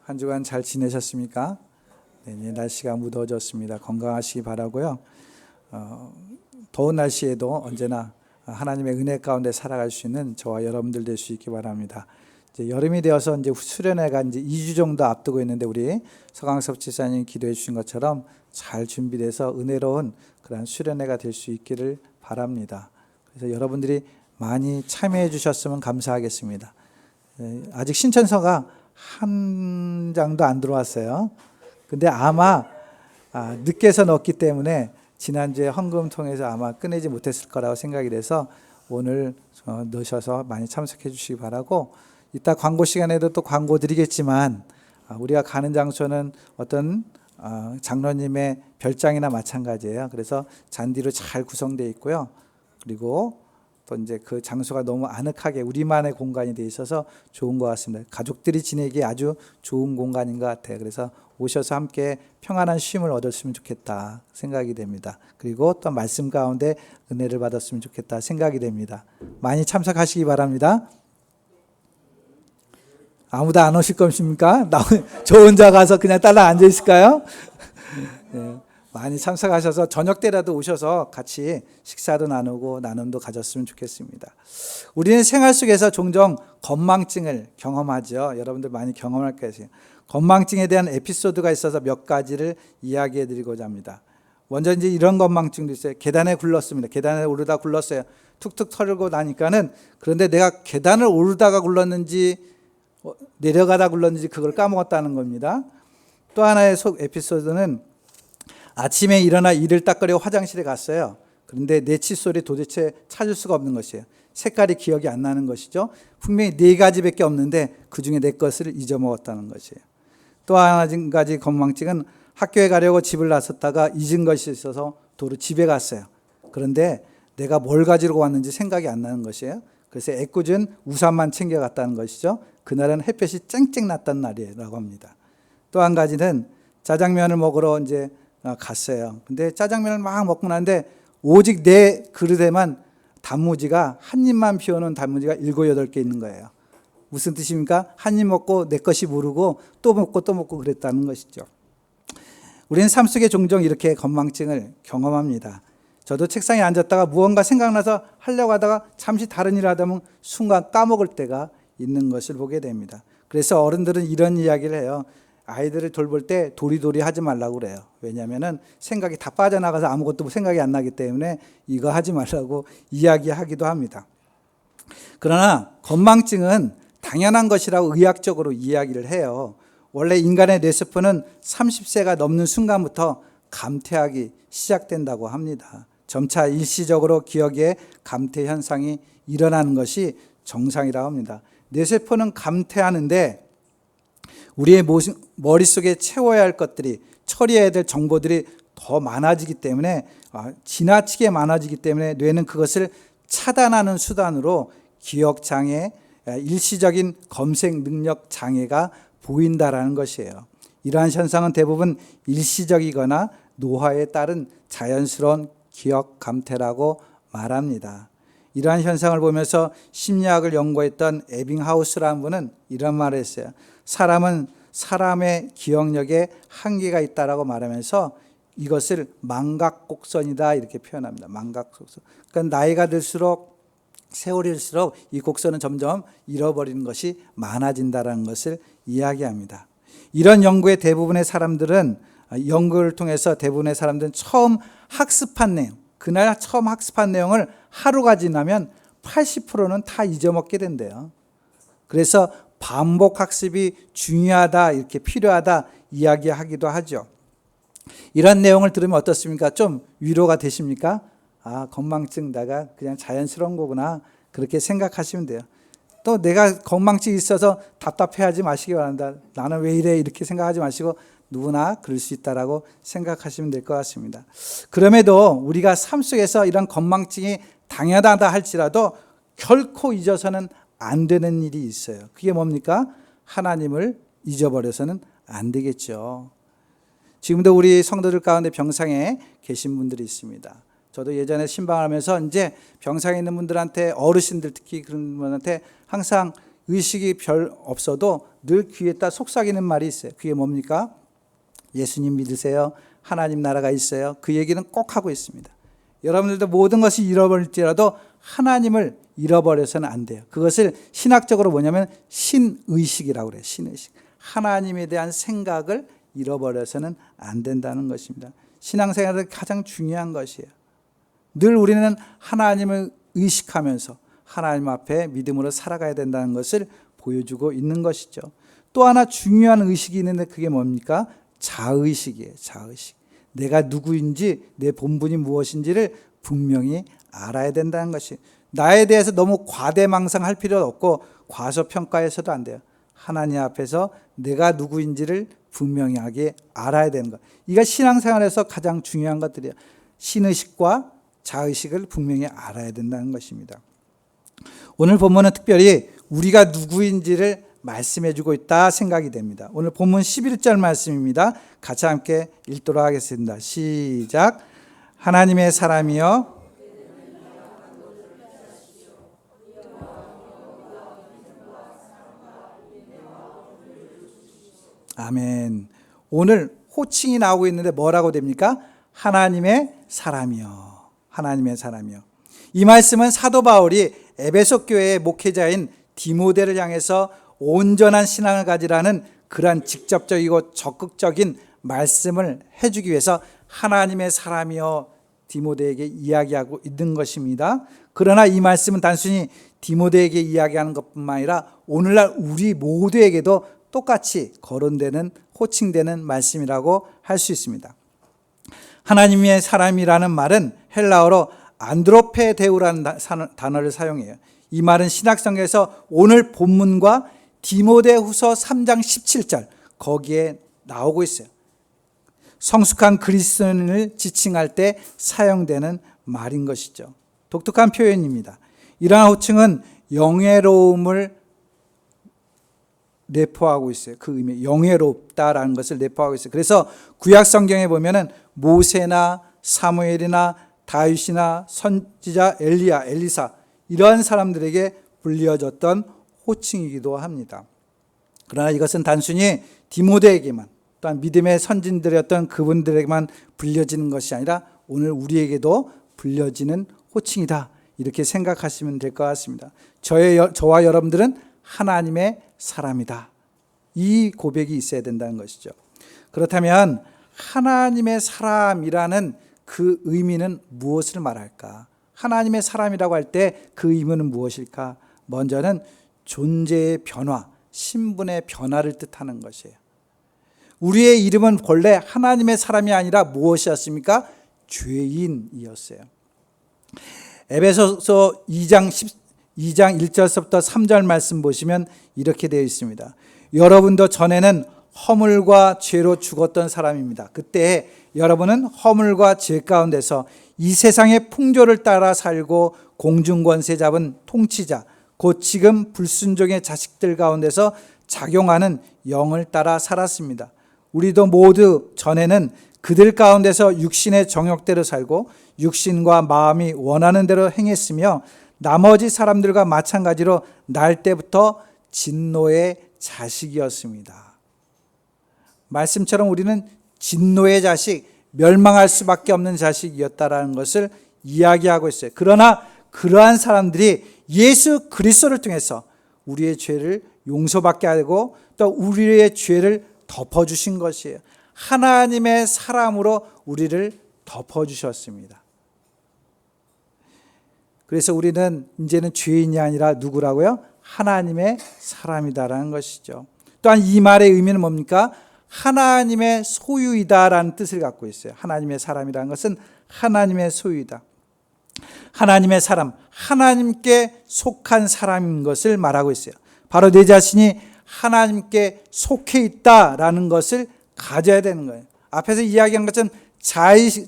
한 주간 잘 지내셨습니까? 네, 날씨가 무더워졌습니다. 건강하시기 바라고요. 더운 날씨에도 언제나 하나님의 은혜 가운데 살아갈 수 있는 저와 여러분들 될 수 있기 바랍니다. 이제 여름이 되어서 이제 수련회가 이제 2주 정도 앞두고 있는데 우리 서강섭 지사님 기도해 주신 것처럼 잘 준비돼서 은혜로운 그런 수련회가 될 수 있기를 바랍니다. 그래서 여러분들이 많이 참여해 주셨으면 감사하겠습니다. 아직 신천서가 한 장도 안 들어왔어요. 근데 아마 늦게서 넣었기 때문에 지난주에 헌금 통해서 아마 끝내지 못했을 거라고 생각이 돼서 오늘 넣으셔서 많이 참석해 주시기 바라고, 이따 광고 시간에도 또 광고 드리겠지만 우리가 가는 장소는 어떤 장로님의 별장이나 마찬가지예요. 그래서 잔디로 잘 구성되어 있고요. 그리고 또 이제 그 장소가 너무 아늑하게 우리만의 공간이 되어 있어서 좋은 것 같습니다. 가족들이 지내기에 아주 좋은 공간인 것 같아요. 그래서 오셔서 함께 평안한 쉼을 얻었으면 좋겠다 생각이 됩니다. 그리고 또 말씀 가운데 은혜를 받았으면 좋겠다 생각이 됩니다. 많이 참석하시기 바랍니다. 아무도 안 오실 겁니까? 저 혼자 가서 그냥 따라 앉아 있을까요? 네. 많이 참석하셔서 저녁 때라도 오셔서 같이 식사도 나누고 나눔도 가졌으면 좋겠습니다. 우리는 생활 속에서 종종 건망증을 경험하죠. 여러분들 많이 경험할 거예요. 건망증에 대한 에피소드가 있어서 몇 가지를 이야기해 드리고자 합니다. 먼저 이제 이런 건망증도 있어요. 계단에 굴렀습니다. 계단에 오르다 굴렀어요. 툭툭 털고 나니까는, 그런데 내가 계단을 오르다가 굴렀는지 내려가다 굴렀는지 그걸 까먹었다는 겁니다. 또 하나의 에피소드는 아침에 일어나 이를 닦으려고 화장실에 갔어요. 그런데 내 칫솔이 도대체 찾을 수가 없는 것이에요. 색깔이 기억이 안 나는 것이죠. 분명히 4가지밖에 없는데 그중에 내 것을 잊어먹었다는 것이에요. 또 한 가지 건망증은 학교에 가려고 집을 나섰다가 잊은 것이 있어서 도로 집에 갔어요. 그런데 내가 뭘 가지고 왔는지 생각이 안 나는 것이에요. 그래서 애꿎은 우산만 챙겨갔다는 것이죠. 그날은 햇볕이 쨍쨍 났던 날이라고 합니다. 또 한 가지는 짜장면을 먹으러 이제 갔어요. 근데 짜장면을 막 먹고 나는데 오직 내 그릇에만 단무지가 한 입만 비워놓은 단무지가 7, 8개 있는 거예요. 무슨 뜻입니까? 한 입 먹고 내 것이 모르고 또 먹고 또 먹고 그랬다는 것이죠. 우리는 삶 속에 종종 이렇게 건망증을 경험합니다. 저도 책상에 앉았다가 무언가 생각나서 하려고 하다가 잠시 다른 일을 하다 보면 순간 까먹을 때가 있는 것을 보게 됩니다. 그래서 어른들은 이런 이야기를 해요. 아이들을 돌볼 때 도리도리 하지 말라고 그래요. 왜냐하면 생각이 다 빠져나가서 아무것도 생각이 안 나기 때문에 이거 하지 말라고 이야기하기도 합니다. 그러나 건망증은 당연한 것이라고 의학적으로 이야기를 해요. 원래 인간의 뇌세포는 30세가 넘는 순간부터 감퇴하기 시작된다고 합니다. 점차 일시적으로 기억의 감퇴 현상이 일어나는 것이 정상이라고 합니다. 뇌세포는 감퇴하는데 우리의 머릿속에 채워야 할 것들이, 처리해야 될 정보들이 더 많아지기 때문에, 지나치게 많아지기 때문에 뇌는 그것을 차단하는 수단으로 기억장애, 일시적인 검색 능력 장애가 보인다라는 것이에요. 이러한 현상은 대부분 일시적이거나 노화에 따른 자연스러운 기억 감퇴라고 말합니다. 이러한 현상을 보면서 심리학을 연구했던 에빙하우스라는 분은 이런 말을 했어요. 사람은 사람의 기억력에 한계가 있다라고 말하면서 이것을 망각곡선이다 이렇게 표현합니다. 망각곡선. 그러니까 나이가 들수록, 세월이 들수록 이 곡선은 점점 잃어버리는 것이 많아진다는 것을 이야기합니다. 이런 연구의 대부분의 사람들은, 연구를 통해서 대부분의 사람들은 처음 학습한 내용, 그날 처음 학습한 내용을 하루가 지나면 80%는 다 잊어먹게 된대요. 그래서 반복 학습이 중요하다, 이렇게 필요하다 이야기하기도 하죠. 이런 내용을 들으면 어떻습니까? 좀 위로가 되십니까? 건망증 내가 그냥 자연스러운 거구나, 그렇게 생각하시면 돼요. 또 내가 건망증이 있어서 답답해하지 마시기 바랍니다. 나는 왜 이래 이렇게 생각하지 마시고 누구나 그럴 수 있다라고 생각하시면 될 것 같습니다. 그럼에도 우리가 삶 속에서 이런 건망증이 당연하다 할지라도 결코 잊어서는 안 되는 일이 있어요. 그게 뭡니까? 하나님을 잊어버려서는 안 되겠죠. 지금도 우리 성도들 가운데 병상에 계신 분들이 있습니다. 저도 예전에 신방하면서 이제 병상에 있는 분들한테, 어르신들 특히 그런 분한테 항상 의식이 별 없어도 늘 귀에다 속삭이는 말이 있어요. 그게 뭡니까? 예수님 믿으세요. 하나님 나라가 있어요. 그 얘기는 꼭 하고 있습니다. 여러분들도 모든 것이 잃어버릴지라도 하나님을 잃어버려서는 안 돼요. 그것을 신학적으로 뭐냐면 신의식이라고 그래요. 신의식. 하나님에 대한 생각을 잃어버려서는 안 된다는 것입니다. 신앙생활의 가장 중요한 것이에요. 늘 우리는 하나님을 의식하면서 하나님 앞에 믿음으로 살아가야 된다는 것을 보여주고 있는 것이죠. 또 하나 중요한 의식이 있는데 그게 뭡니까? 자의식이에요. 자의식. 내가 누구인지 내 본분이 무엇인지를 분명히 알아야 된다는 것이, 나에 대해서 너무 과대망상할 필요도 없고 과소평가해서도 안 돼요. 하나님 앞에서 내가 누구인지를 분명하게 알아야 되는 것. 이가 신앙생활에서 가장 중요한 것들이에요. 신의식과 자의식을 분명히 알아야 된다는 것입니다. 오늘 본문은 특별히 우리가 누구인지를 말씀해 주고 있다 생각이 됩니다. 오늘 본문 11절 말씀입니다. 같이 함께 읽도록 하겠습니다. 시작. 하나님의 사람이여 아멘. 오늘 호칭이 나오고 있는데 뭐라고 됩니까? 하나님의 사람이여. 하나님의 사람이여. 이 말씀은 사도 바울이 에베소 교회의 목회자인 디모데를 향해서 온전한 신앙을 가지라는 그러한 직접적이고 적극적인 말씀을 해주기 위해서 하나님의 사람이여 디모데에게 이야기하고 있는 것입니다. 그러나 이 말씀은 단순히 디모데에게 이야기하는 것뿐만 아니라 오늘날 우리 모두에게도 똑같이 거론되는 호칭되는 말씀이라고 할 수 있습니다. 하나님의 사람이라는 말은 헬라어로 안드로페데우라는 단어를 사용해요. 이 말은 신약성경에서 오늘 본문과 디모데후서 3장 17절 거기에 나오고 있어요. 성숙한 그리스도인을 지칭할 때 사용되는 말인 것이죠. 독특한 표현입니다. 이러한 호칭은 영예로움을 내포하고 있어요. 그 의미, 영예롭다라는 것을 내포하고 있어요. 그래서 구약 성경에 보면은 모세나 사무엘이나 다윗이나 선지자 엘리야, 엘리사 이러한 사람들에게 불려졌던 호칭이기도 합니다. 그러나 이것은 단순히 디모데에게만 또한 믿음의 선진들이었던 그분들에게만 불려지는 것이 아니라 오늘 우리에게도 불려지는 호칭이다. 이렇게 생각하시면 될 것 같습니다. 저와 여러분들은 하나님의 사람이다. 이 고백이 있어야 된다는 것이죠. 그렇다면 하나님의 사람이라는 그 의미는 무엇을 말할까? 하나님의 사람이라고 할 때 그 의미는 무엇일까? 먼저는 존재의 변화, 신분의 변화를 뜻하는 것이에요. 우리의 이름은 본래 하나님의 사람이 아니라 무엇이었습니까? 죄인이었어요. 에베소서 2장 1절서부터 3절 말씀 보시면 이렇게 되어 있습니다. 여러분도 전에는 허물과 죄로 죽었던 사람입니다. 그때 여러분은 허물과 죄 가운데서 이 세상의 풍조를 따라 살고 공중권세 잡은 통치자 곧 지금 불순종의 자식들 가운데서 작용하는 영을 따라 살았습니다. 우리도 모두 전에는 그들 가운데서 육신의 정욕대로 살고 육신과 마음이 원하는 대로 행했으며 나머지 사람들과 마찬가지로 날 때부터 진노의 자식이었습니다. 말씀처럼 우리는 진노의 자식, 멸망할 수밖에 없는 자식이었다라는 것을 이야기하고 있어요. 그러나 그러한 사람들이 예수 그리스도를 통해서 우리의 죄를 용서받게 하고 또 우리의 죄를 덮어주신 것이에요. 하나님의 사람으로 우리를 덮어주셨습니다. 그래서 우리는 이제는 죄인이 아니라 누구라고요? 하나님의 사람이다라는 것이죠. 또한 이 말의 의미는 뭡니까? 하나님의 소유이다라는 뜻을 갖고 있어요. 하나님의 사람이라는 것은 하나님의 소유이다. 하나님의 사람, 하나님께 속한 사람인 것을 말하고 있어요. 바로 내 자신이 하나님께 속해 있다라는 것을 가져야 되는 거예요. 앞에서 이야기한 것처럼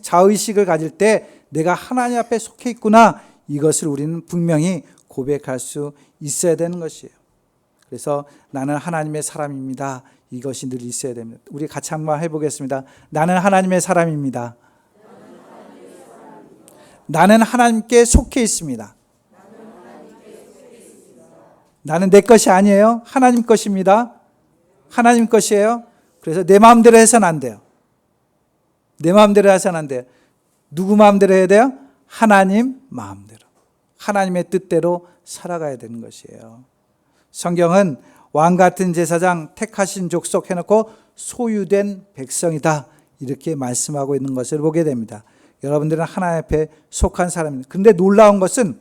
자의식을 가질 때 내가 하나님 앞에 속해 있구나, 이것을 우리는 분명히 고백할 수 있어야 되는 것이에요. 그래서 나는 하나님의 사람입니다. 이것이 늘 있어야 됩니다. 우리 같이 한번 해보겠습니다. 나는 하나님의 사람입니다. 나는 하나님께 속해 있습니다. 나는 내 것이 아니에요. 하나님 것입니다. 하나님 것이에요. 그래서 내 마음대로 해서는 안 돼요. 내 마음대로 해서는 안 돼요. 누구 마음대로 해야 돼요? 하나님 마음대로. 하나님의 뜻대로 살아가야 되는 것이에요. 성경은 왕 같은 제사장 택하신 족속 해놓고 소유된 백성이다, 이렇게 말씀하고 있는 것을 보게 됩니다. 여러분들은 하나님 앞에 속한 사람입니다. 그런데 놀라운 것은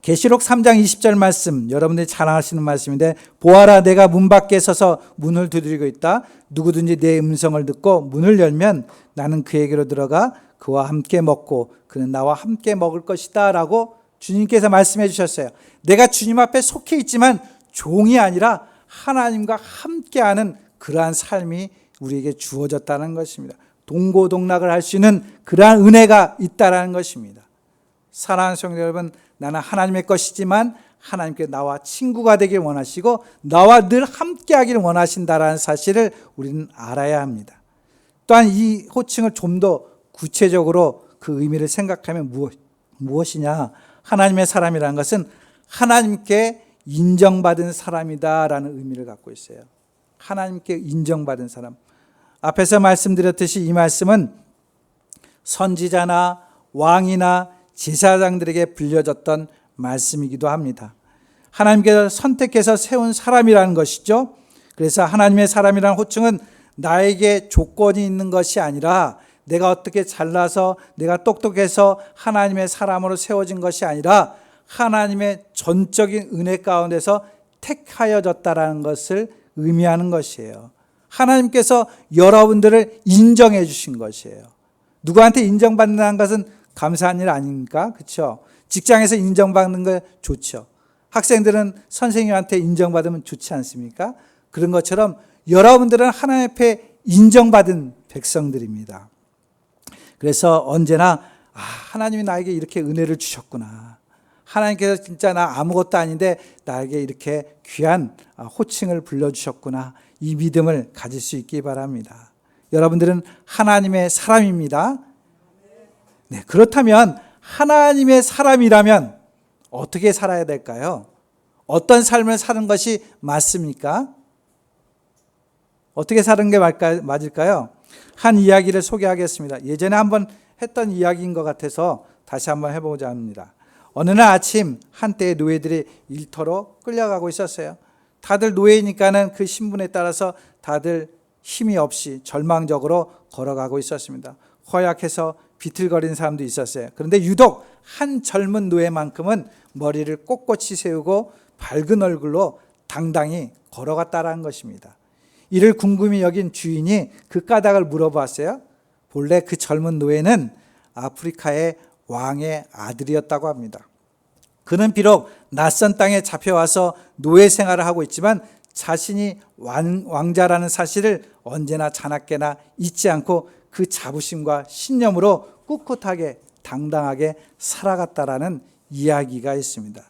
계시록 3장 20절 말씀, 여러분들이 잘 아시는 말씀인데, 보아라 내가 문 밖에 서서 문을 두드리고 있다. 누구든지 내 음성을 듣고 문을 열면 나는 그에게로 들어가 그와 함께 먹고 그는 나와 함께 먹을 것이다 라고 주님께서 말씀해 주셨어요. 내가 주님 앞에 속해 있지만 종이 아니라 하나님과 함께하는 그러한 삶이 우리에게 주어졌다는 것입니다. 동고동락을 할 수 있는 그러한 은혜가 있다는 것입니다. 사랑하는 성도 여러분, 나는 하나님의 것이지만 하나님께 나와 친구가 되길 원하시고 나와 늘 함께하길 원하신다는 사실을 우리는 알아야 합니다. 또한 이 호칭을 좀 더 구체적으로 그 의미를 생각하면 무엇이냐? 하나님의 사람이라는 것은 하나님께 인정받은 사람이다라는 의미를 갖고 있어요. 하나님께 인정받은 사람. 앞에서 말씀드렸듯이 이 말씀은 선지자나 왕이나 제사장들에게 불려졌던 말씀이기도 합니다. 하나님께서 선택해서 세운 사람이라는 것이죠. 그래서 하나님의 사람이라는 호칭은 나에게 조건이 있는 것이 아니라, 내가 어떻게 잘나서 내가 똑똑해서 하나님의 사람으로 세워진 것이 아니라 하나님의 전적인 은혜 가운데서 택하여졌다라는 것을 의미하는 것이에요. 하나님께서 여러분들을 인정해 주신 것이에요. 누구한테 인정받는다는 것은 감사한 일 아닙니까? 그렇죠? 직장에서 인정받는 거 좋죠. 학생들은 선생님한테 인정받으면 좋지 않습니까? 그런 것처럼 여러분들은 하나님 앞에 인정받은 백성들입니다. 그래서 언제나 하나님이 나에게 이렇게 은혜를 주셨구나. 하나님께서 진짜 나 아무것도 아닌데 나에게 이렇게 귀한 호칭을 불러주셨구나. 이 믿음을 가질 수 있기 바랍니다. 여러분들은 하나님의 사람입니다. 네, 그렇다면 하나님의 사람이라면 어떻게 살아야 될까요? 어떤 삶을 사는 것이 맞습니까? 어떻게 사는 게 맞을까요? 한 이야기를 소개하겠습니다. 예전에 한번 했던 이야기인 것 같아서 다시 한번 해보자 합니다. 어느 날 아침 한때의 노예들이 일터로 끌려가고 있었어요. 다들 노예니까는 그 신분에 따라서 다들 힘이 없이 절망적으로 걸어가고 있었습니다. 허약해서 비틀거리는 사람도 있었어요. 그런데 유독 한 젊은 노예만큼은 머리를 꼿꼿이 세우고 밝은 얼굴로 당당히 걸어갔다라는 것입니다. 이를 궁금히 여긴 주인이 그 까닭을 물어봤어요. 본래 그 젊은 노예는 아프리카의 왕의 아들이었다고 합니다. 그는 비록 낯선 땅에 잡혀와서 노예 생활을 하고 있지만 자신이 왕자라는 사실을 언제나 자나깨나 잊지 않고 그 자부심과 신념으로 꿋꿋하게 당당하게 살아갔다라는 이야기가 있습니다.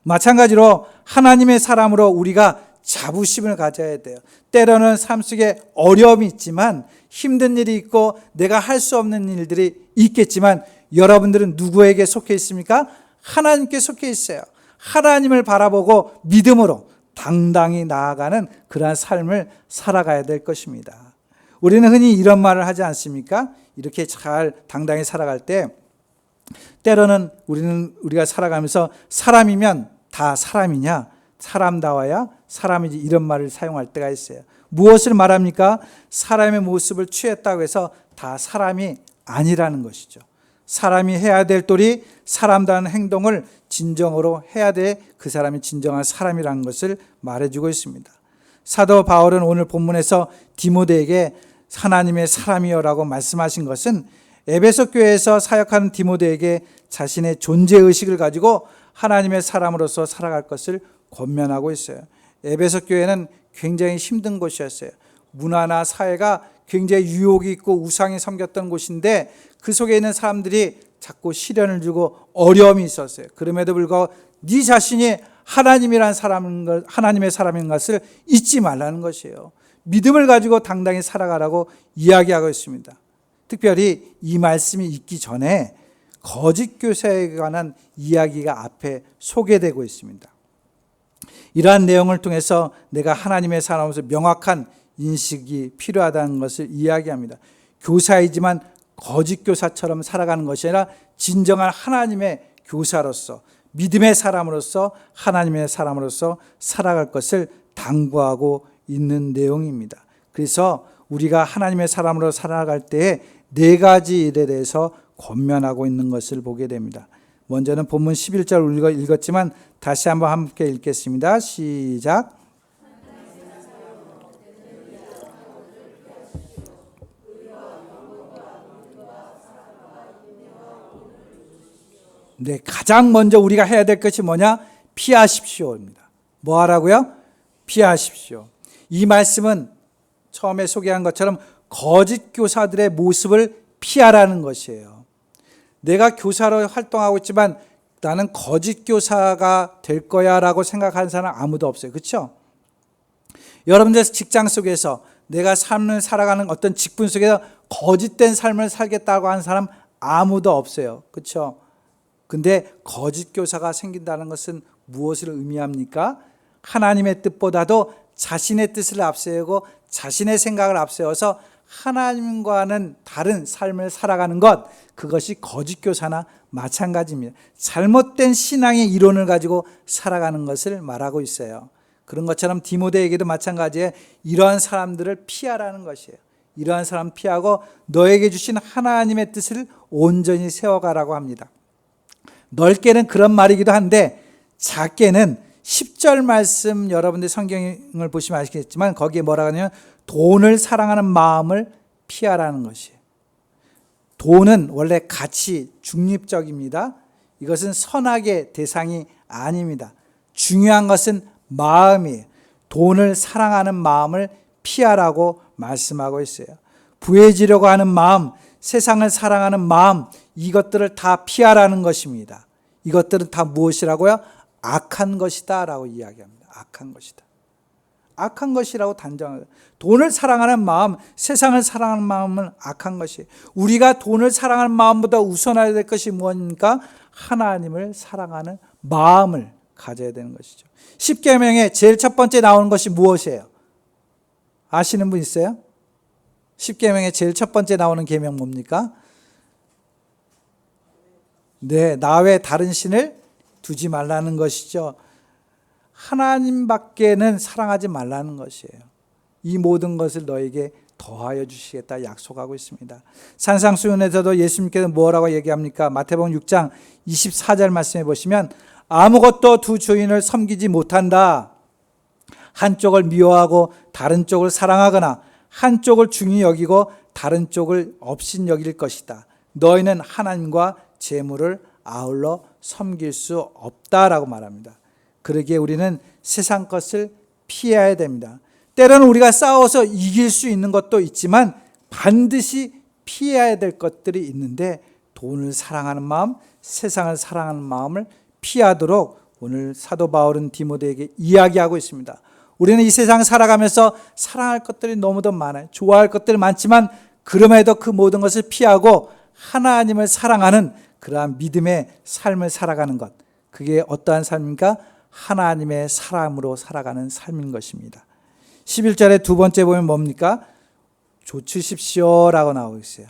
마찬가지로 하나님의 사람으로 우리가 자부심을 가져야 돼요. 때로는 삶 속에 어려움이 있지만, 힘든 일이 있고 내가 할 수 없는 일들이 있겠지만, 여러분들은 누구에게 속해 있습니까? 하나님께 속해 있어요. 하나님을 바라보고 믿음으로 당당히 나아가는 그러한 삶을 살아가야 될 것입니다. 우리는 흔히 이런 말을 하지 않습니까? 이렇게 잘 당당히 살아갈 때 때로는 우리가 살아가면서 사람이면 다 사람이냐? 사람다워야 사람이지, 이런 말을 사용할 때가 있어요. 무엇을 말합니까? 사람의 모습을 취했다고 해서 다 사람이 아니라는 것이죠. 사람이 해야 될 도리, 사람다운 행동을 진정으로 해야 돼 그 사람이 진정한 사람이라는 것을 말해주고 있습니다. 사도 바울은 오늘 본문에서 디모데에게 하나님의 사람이여라고 말씀하신 것은 에베소 교회에서 사역하는 디모데에게 자신의 존재의식을 가지고 하나님의 사람으로서 살아갈 것을 권면하고 있어요. 에베소 교회는 굉장히 힘든 곳이었어요. 문화나 사회가 굉장히 유혹이 있고 우상이 섬겼던 곳인데 그 속에 있는 사람들이 자꾸 시련을 주고 어려움이 있었어요. 그럼에도 불구하고 네 자신이 하나님의 사람인 것을 잊지 말라는 것이에요. 믿음을 가지고 당당히 살아가라고 이야기하고 있습니다. 특별히 이 말씀이 있기 전에 거짓 교사에 관한 이야기가 앞에 소개되고 있습니다. 이러한 내용을 통해서 내가 하나님의 사람으로서 명확한 인식이 필요하다는 것을 이야기합니다. 교사이지만 거짓 교사처럼 살아가는 것이 아니라 진정한 하나님의 교사로서, 믿음의 사람으로서, 하나님의 사람으로서 살아갈 것을 당부하고 있는 내용입니다. 그래서 우리가 하나님의 사람으로 살아갈 때에 네 가지 일에 대해서 권면하고 있는 것을 보게 됩니다. 먼저는 본문 11절 읽었지만 다시 한번 함께 읽겠습니다. 시작. 네, 가장 먼저 우리가 해야 될 것이 뭐냐? 피하십시오입니다. 뭐 하라고요? 피하십시오. 이 말씀은 처음에 소개한 것처럼 거짓 교사들의 모습을 피하라는 것이에요. 내가 교사로 활동하고 있지만 나는 거짓 교사가 될 거야 라고 생각하는 사람 아무도 없어요. 그렇죠? 여러분들 직장 속에서 내가 삶을 살아가는 어떤 직분 속에서 거짓된 삶을 살겠다고 하는 사람 아무도 없어요. 그렇죠? 근데 거짓 교사가 생긴다는 것은 무엇을 의미합니까? 하나님의 뜻보다도 자신의 뜻을 앞세우고 자신의 생각을 앞세워서 하나님과는 다른 삶을 살아가는 것, 그것이 거짓 교사나 마찬가지입니다. 잘못된 신앙의 이론을 가지고 살아가는 것을 말하고 있어요. 그런 것처럼 디모데에게도 마찬가지에 이러한 사람들을 피하라는 것이에요. 이러한 사람 피하고 너에게 주신 하나님의 뜻을 온전히 세워가라고 합니다. 넓게는 그런 말이기도 한데 작게는 10절 말씀, 여러분들 성경을 보시면 아시겠지만 거기에 뭐라고 하냐면 돈을 사랑하는 마음을 피하라는 것이에요. 돈은 원래 가치 중립적입니다. 이것은 선악의 대상이 아닙니다. 중요한 것은 마음이에요. 돈을 사랑하는 마음을 피하라고 말씀하고 있어요. 부해지려고 하는 마음, 세상을 사랑하는 마음, 이것들을 다 피하라는 것입니다. 이것들은 다 무엇이라고요? 악한 것이다 라고 이야기합니다. 악한 것이다. 악한 것이라고 단정합니다. 돈을 사랑하는 마음, 세상을 사랑하는 마음은 악한 것이에요. 우리가 돈을 사랑하는 마음보다 우선해야 될 것이 무엇입니까? 하나님을 사랑하는 마음을 가져야 되는 것이죠. 10계명에 제일 첫 번째 나오는 것이 무엇이에요? 아시는 분 있어요? 10계명에 제일 첫 번째 나오는 계명 뭡니까? 네, 나 외 다른 신을 두지 말라는 것이죠. 하나님밖에는 사랑하지 말라는 것이에요. 이 모든 것을 너에게 더하여 주시겠다 약속하고 있습니다. 산상수훈에서도 예수님께서 뭐라고 얘기합니까? 마태복음 6장 24절 말씀해 보시면 아무것도 두 주인을 섬기지 못한다. 한쪽을 미워하고 다른 쪽을 사랑하거나 한쪽을 중히 여기고 다른 쪽을 업신 여길 것이다. 너희는 하나님과 재물을 아울러 섬길 수 없다라고 말합니다. 그러기에 우리는 세상 것을 피해야 됩니다. 때로는 우리가 싸워서 이길 수 있는 것도 있지만 반드시 피해야 될 것들이 있는데 돈을 사랑하는 마음, 세상을 사랑하는 마음을 피하도록 오늘 사도 바울은 디모데에게 이야기하고 있습니다. 우리는 이 세상 살아가면서 사랑할 것들이 너무도 많아요. 좋아할 것들이 많지만 그럼에도 그 모든 것을 피하고 하나님을 사랑하는 그러한 믿음의 삶을 살아가는 것, 그게 어떠한 삶입니까? 하나님의 사람으로 살아가는 삶인 것입니다. 11절에 두 번째 보면 뭡니까? 조추십시오라고 나오고 있어요.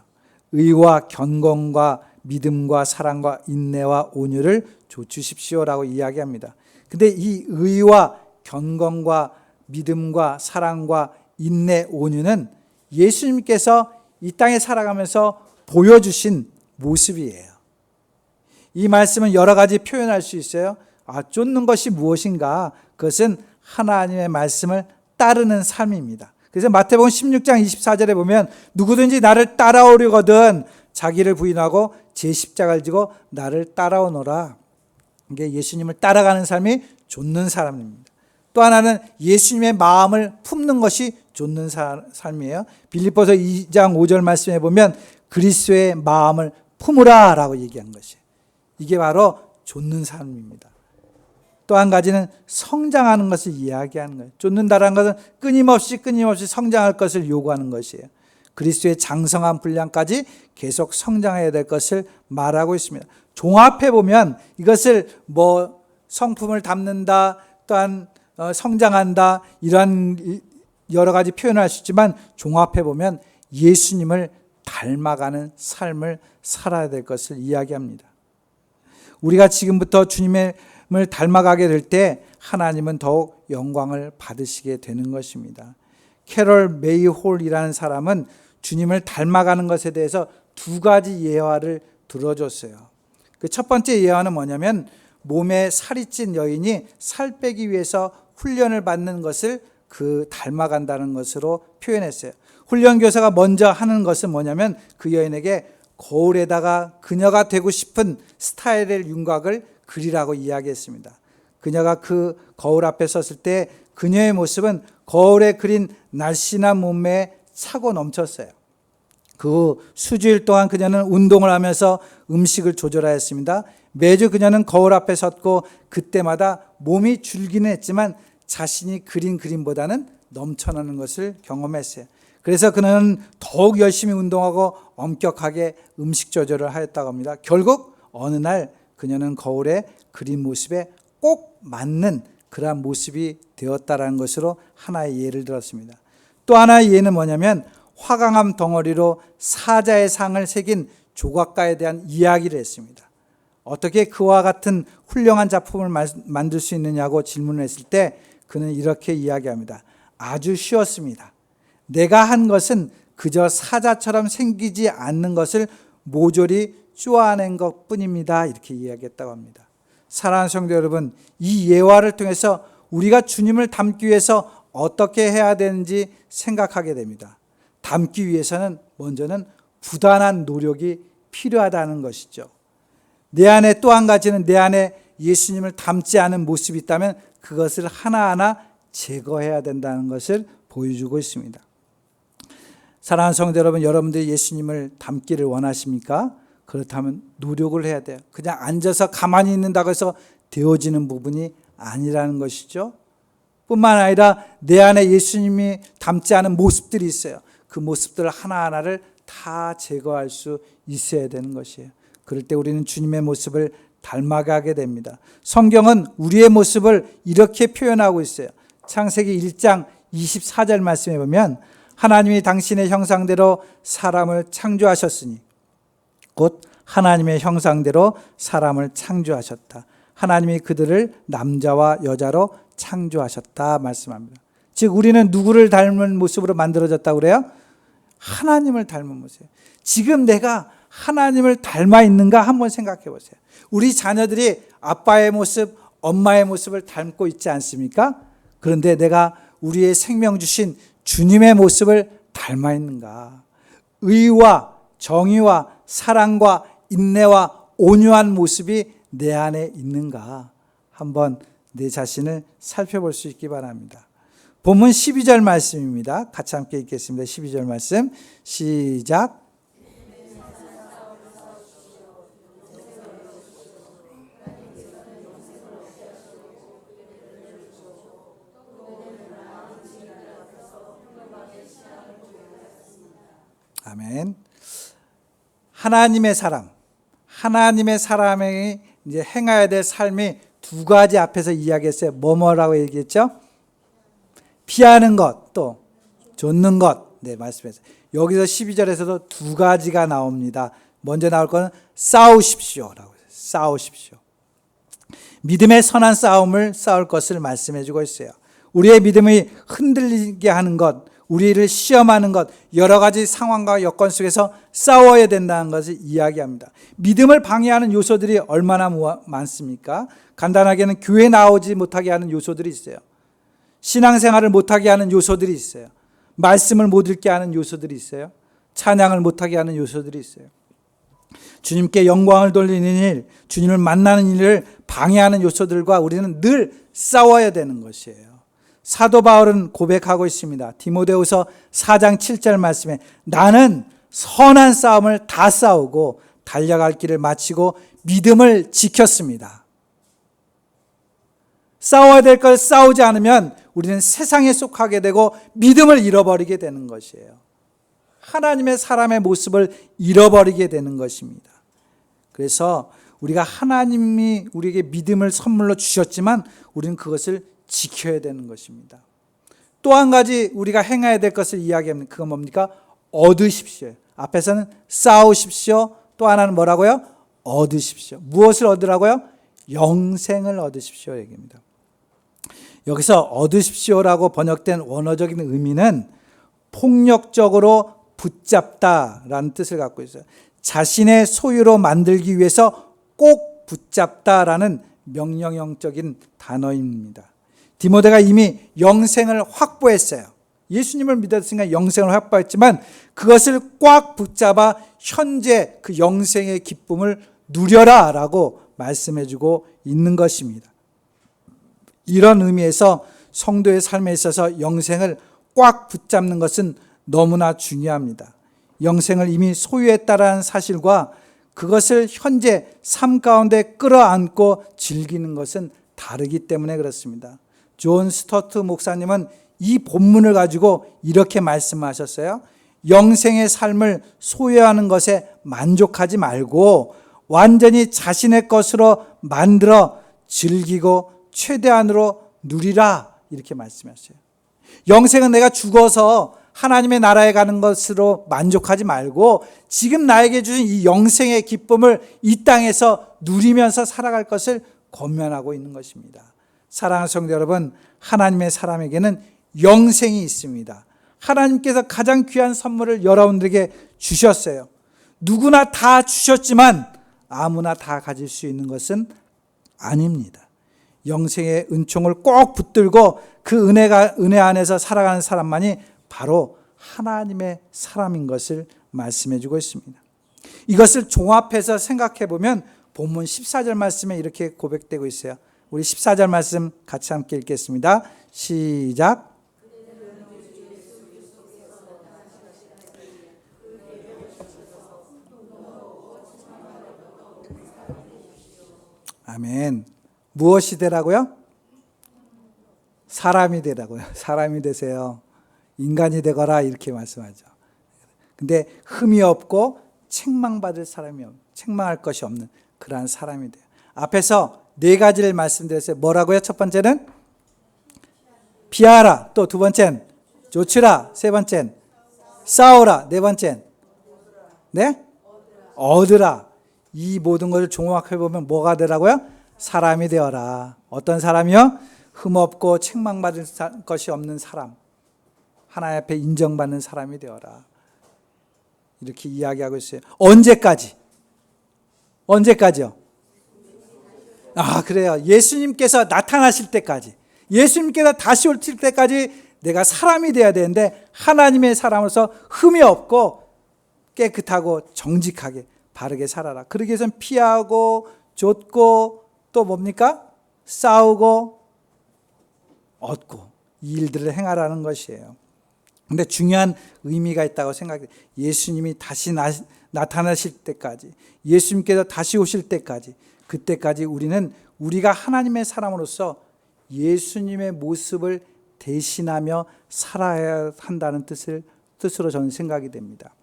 의와 경건과 믿음과 사랑과 인내와 온유를 조추십시오라고 이야기합니다. 근데 이 의와 경건과 믿음과 사랑과 인내, 온유는 예수님께서 이 땅에 살아가면서 보여주신 모습이에요. 이 말씀은 여러 가지 표현할 수 있어요. 쫓는 것이 무엇인가? 그것은 하나님의 말씀을 따르는 삶입니다. 그래서 마태복음 16장 24절에 보면 누구든지 나를 따라오려거든 자기를 부인하고 제 십자가를 지고 나를 따라오너라. 이게 예수님을 따라가는 삶이 좇는 사람입니다. 또 하나는 예수님의 마음을 품는 것이 좇는 삶이에요. 빌립보서 2장 5절 말씀에 보면 그리스도의 마음을 품으라 라고 얘기한 것이에요. 이게 바로 좇는 삶입니다. 또 한 가지는 성장하는 것을 이야기하는 거예요. 좇는다라는 것은 끊임없이 성장할 것을 요구하는 것이에요. 그리스도의 장성한 분량까지 계속 성장해야 될 것을 말하고 있습니다. 종합해 보면 이것을 성품을 담는다, 또한 성장한다, 이런 여러 가지 표현을 할 수 있지만 종합해 보면 예수님을 닮아가는 삶을 살아야 될 것을 이야기합니다. 우리가 지금부터 주님을 닮아가게 될 때 하나님은 더욱 영광을 받으시게 되는 것입니다. 캐럴 메이홀이라는 사람은 주님을 닮아가는 것에 대해서 두 가지 예화를 들어줬어요. 그 첫 번째 예화는 뭐냐면 몸에 살이 찐 여인이 살 빼기 위해서 훈련을 받는 것을 닮아간다는 것으로 표현했어요. 훈련교사가 먼저 하는 것은 뭐냐면 그 여인에게 거울에다가 그녀가 되고 싶은 스타일의 윤곽을 그리라고 이야기했습니다. 그녀가 그 거울 앞에 섰을 때 그녀의 모습은 거울에 그린 날씬한 몸매에 차고 넘쳤어요. 그 수주일 동안 그녀는 운동을 하면서 음식을 조절하였습니다. 매주 그녀는 거울 앞에 섰고 그때마다 몸이 줄기는 했지만 자신이 그린 그림보다는 넘쳐나는 것을 경험했어요. 그래서 그는 더욱 열심히 운동하고 엄격하게 음식 조절을 하였다고 합니다. 결국 어느 날 그녀는 거울에 그린 모습에 꼭 맞는 그러한 모습이 되었다라는 것으로 하나의 예를 들었습니다. 또 하나의 예는 뭐냐면 화강암 덩어리로 사자의 상을 새긴 조각가에 대한 이야기를 했습니다. 어떻게 그와 같은 훌륭한 작품을 만들 수 있느냐고 질문을 했을 때 그는 이렇게 이야기합니다. 아주 쉬웠습니다. 내가 한 것은 그저 사자처럼 생기지 않는 것을 모조리 쪼아낸 것뿐입니다. 이렇게 이야기했다고 합니다. 사랑하는 성도 여러분, 이 예화를 통해서 우리가 주님을 닮기 위해서 어떻게 해야 되는지 생각하게 됩니다. 닮기 위해서는 먼저는 부단한 노력이 필요하다는 것이죠. 내 안에 또 한 가지는 내 안에 예수님을 닮지 않은 모습이 있다면 그것을 하나하나 제거해야 된다는 것을 보여주고 있습니다. 사랑하는 성도 여러분, 여러분들이 예수님을 닮기를 원하십니까? 그렇다면 노력을 해야 돼요. 그냥 앉아서 가만히 있는다고 해서 되어지는 부분이 아니라는 것이죠. 뿐만 아니라 내 안에 예수님이 닮지 않은 모습들이 있어요. 그 모습들 하나하나를 다 제거할 수 있어야 되는 것이에요. 그럴 때 우리는 주님의 모습을 닮아가게 됩니다. 성경은 우리의 모습을 이렇게 표현하고 있어요. 창세기 1장 24절 말씀에 보면 하나님이 당신의 형상대로 사람을 창조하셨으니 곧 하나님의 형상대로 사람을 창조하셨다. 하나님이 그들을 남자와 여자로 창조하셨다 말씀합니다. 즉 우리는 누구를 닮은 모습으로 만들어졌다고 그래요? 하나님을 닮은 모습. 지금 내가 하나님을 닮아 있는가 한번 생각해 보세요. 우리 자녀들이 아빠의 모습, 엄마의 모습을 닮고 있지 않습니까? 그런데 내가 우리의 생명 주신 주님의 모습을 닮아 있는가? 의와 정의와 사랑과 인내와 온유한 모습이 내 안에 있는가? 한번 내 자신을 살펴볼 수 있기 바랍니다. 본문 12절 말씀입니다. 같이 함께 읽겠습니다. 12절 말씀 시작. 아멘. 하나님의 사람, 하나님의 사람이 이제 행해야 될 삶이 두 가지 앞에서 이야기했어요. 뭐라고 얘기했죠? 피하는 것, 또 좇는 것. 네, 말씀했어요. 여기서 12절에서도 두 가지가 나옵니다. 먼저 나올 거는 싸우십시오라고 했어요. 싸우십시오. 믿음의 선한 싸움을 싸울 것을 말씀해 주고 있어요. 우리의 믿음이 흔들리게 하는 것, 우리를 시험하는 것, 여러 가지 상황과 여건 속에서 싸워야 된다는 것을 이야기합니다. 믿음을 방해하는 요소들이 얼마나 많습니까? 간단하게는 교회 나오지 못하게 하는 요소들이 있어요. 신앙생활을 못하게 하는 요소들이 있어요. 말씀을 못 읽게 하는 요소들이 있어요. 찬양을 못하게 하는 요소들이 있어요. 주님께 영광을 돌리는 일, 주님을 만나는 일을 방해하는 요소들과 우리는 늘 싸워야 되는 것이에요. 사도 바울은 고백하고 있습니다. 디모데후서 4장 7절 말씀에 나는 선한 싸움을 다 싸우고 달려갈 길을 마치고 믿음을 지켰습니다. 싸워야 될 걸 싸우지 않으면 우리는 세상에 속하게 되고 믿음을 잃어버리게 되는 것이에요. 하나님의 사람의 모습을 잃어버리게 되는 것입니다. 그래서 우리가 하나님이 우리에게 믿음을 선물로 주셨지만 우리는 그것을 지켜야 되는 것입니다. 또 한 가지 우리가 행해야 될 것을 이야기합니다. 그건 뭡니까? 얻으십시오. 앞에서는 싸우십시오. 또 하나는 뭐라고요? 얻으십시오. 무엇을 얻으라고요? 영생을 얻으십시오 얘기입니다. 여기서 얻으십시오라고 번역된 원어적인 의미는 폭력적으로 붙잡다라는 뜻을 갖고 있어요. 자신의 소유로 만들기 위해서 꼭 붙잡다라는 명령형적인 단어입니다. 디모데가 이미 영생을 확보했어요. 예수님을 믿었으니까 영생을 확보했지만 그것을 꽉 붙잡아 현재 그 영생의 기쁨을 누려라 라고 말씀해주고 있는 것입니다. 이런 의미에서 성도의 삶에 있어서 영생을 꽉 붙잡는 것은 너무나 중요합니다. 영생을 이미 소유했다라는 사실과 그것을 현재 삶 가운데 끌어안고 즐기는 것은 다르기 때문에 그렇습니다. 존 스토트 목사님은 이 본문을 가지고 이렇게 말씀하셨어요. 영생의 삶을 소유하는 것에 만족하지 말고 완전히 자신의 것으로 만들어 즐기고 최대한으로 누리라 이렇게 말씀하셨어요. 영생은 내가 죽어서 하나님의 나라에 가는 것으로 만족하지 말고 지금 나에게 주신 이 영생의 기쁨을 이 땅에서 누리면서 살아갈 것을 권면하고 있는 것입니다. 사랑하는 성도 여러분, 하나님의 사람에게는 영생이 있습니다. 하나님께서 가장 귀한 선물을 여러분들에게 주셨어요. 누구나 다 주셨지만 아무나 다 가질 수 있는 것은 아닙니다. 영생의 은총을 꼭 붙들고 그 은혜 안에서 살아가는 사람만이 바로 하나님의 사람인 것을 말씀해 주고 있습니다. 이것을 종합해서 생각해 보면 본문 14절 말씀에 이렇게 고백되고 있어요. 우리 14절 말씀 같이 함께 읽겠습니다. 시작. 아멘. 무엇이 되라고요? 사람이 되라고요. 사람이 되세요. 인간이 되거라 이렇게 말씀하죠. 근데 흠이 없고 책망받을 사람이 없는, 책망할 것이 없는 그러한 사람이 돼요. 앞에서 네 가지를 말씀드렸어요. 뭐라고요? 첫 번째는 피하라. 또 두 번째는 조치라. 세 번째는 싸우라. 네 번째는 네? 얻으라. 이 모든 것을 종합해 보면 뭐가 되라고요? 사람이 되어라. 어떤 사람이요? 흠없고 책망받을 것이 없는 사람. 하나님 앞에 인정받는 사람이 되어라. 이렇게 이야기하고 있어요. 언제까지? 언제까지요? 그래요. 예수님께서 나타나실 때까지. 예수님께서 다시 오실 때까지 내가 사람이 되어야 되는데 하나님의 사람으로서 흠이 없고 깨끗하고 정직하게 바르게 살아라. 그러기 위해서는 피하고 좇고 또 뭡니까? 싸우고 얻고 이 일들을 행하라는 것이에요. 근데 중요한 의미가 있다고 생각해요. 예수님이 다시 나타나실 때까지, 예수님께서 다시 오실 때까지, 그때까지 우리는 우리가 하나님의 사람으로서 예수님의 모습을 대신하며 살아야 한다는 뜻으로 저는 생각이 됩니다.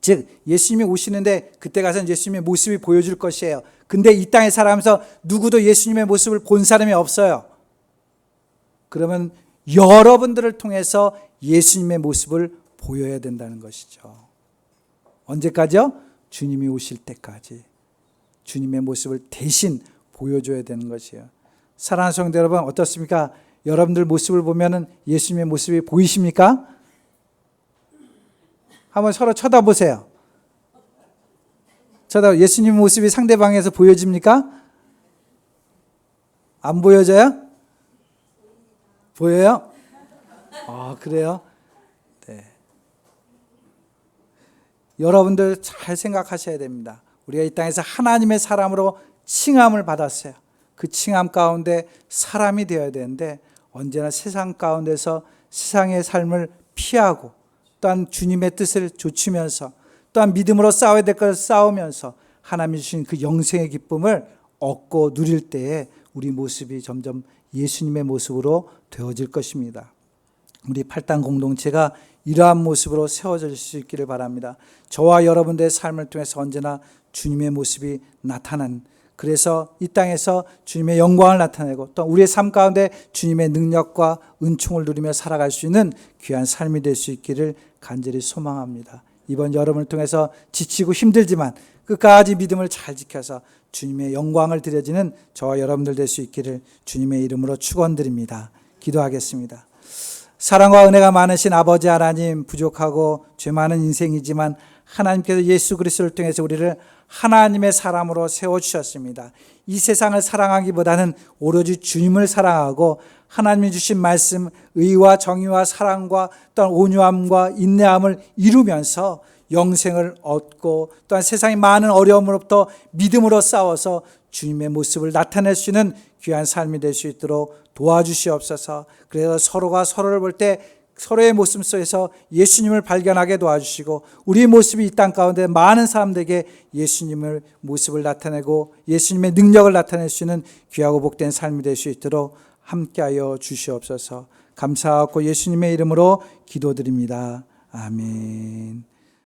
즉 예수님이 오시는데 그때 가서 예수님의 모습이 보여줄 것이에요. 근데 이 땅에 살아가면서 누구도 예수님의 모습을 본 사람이 없어요. 그러면 여러분들을 통해서 예수님의 모습을 보여야 된다는 것이죠. 언제까지요? 주님이 오실 때까지 주님의 모습을 대신 보여줘야 되는 것이에요. 사랑하는 성도 여러분, 어떻습니까? 여러분들 모습을 보면 예수님의 모습이 보이십니까? 한번 서로 쳐다보세요. 예수님 모습이 상대방에서 보여집니까? 안 보여져요? 보여요? 그래요? 네. 여러분들 잘 생각하셔야 됩니다. 우리가 이 땅에서 하나님의 사람으로 칭함을 받았어요. 그 칭함 가운데 사람이 되어야 되는데 언제나 세상 가운데서 세상의 삶을 피하고 또한 주님의 뜻을 좇으면서 또한 믿음으로 싸워야 될 것을 싸우면서 하나님이 주신 그 영생의 기쁨을 얻고 누릴 때에 우리 모습이 점점 예수님의 모습으로 되어질 것입니다. 우리 팔당 공동체가 이러한 모습으로 세워질 수 있기를 바랍니다. 저와 여러분들의 삶을 통해서 언제나 주님의 모습이 나타난 그래서 이 땅에서 주님의 영광을 나타내고 또 우리의 삶 가운데 주님의 능력과 은총을 누리며 살아갈 수 있는 귀한 삶이 될 수 있기를 간절히 소망합니다. 이번 여름을 통해서 지치고 힘들지만 끝까지 믿음을 잘 지켜서 주님의 영광을 드려지는 저와 여러분들 될 수 있기를 주님의 이름으로 축원드립니다. 기도하겠습니다. 사랑과 은혜가 많으신 아버지 하나님, 부족하고 죄 많은 인생이지만 하나님께서 예수 그리스도를 통해서 우리를 하나님의 사람으로 세워주셨습니다. 이 세상을 사랑하기보다는 오로지 주님을 사랑하고 하나님이 주신 말씀, 의와 정의와 사랑과 또한 온유함과 인내함을 이루면서 영생을 얻고 또한 세상의 많은 어려움으로부터 믿음으로 싸워서 주님의 모습을 나타낼 수 있는 귀한 삶이 될 수 있도록 도와주시옵소서. 그래서 서로가 서로를 볼 때 서로의 모습 속에서 예수님을 발견하게 도와주시고 우리의 모습이 이 땅 가운데 많은 사람들에게 예수님의 모습을 나타내고 예수님의 능력을 나타낼 수 있는 귀하고 복된 삶이 될 수 있도록 함께하여 주시옵소서. 감사하고 예수님의 이름으로 기도드립니다. 아멘.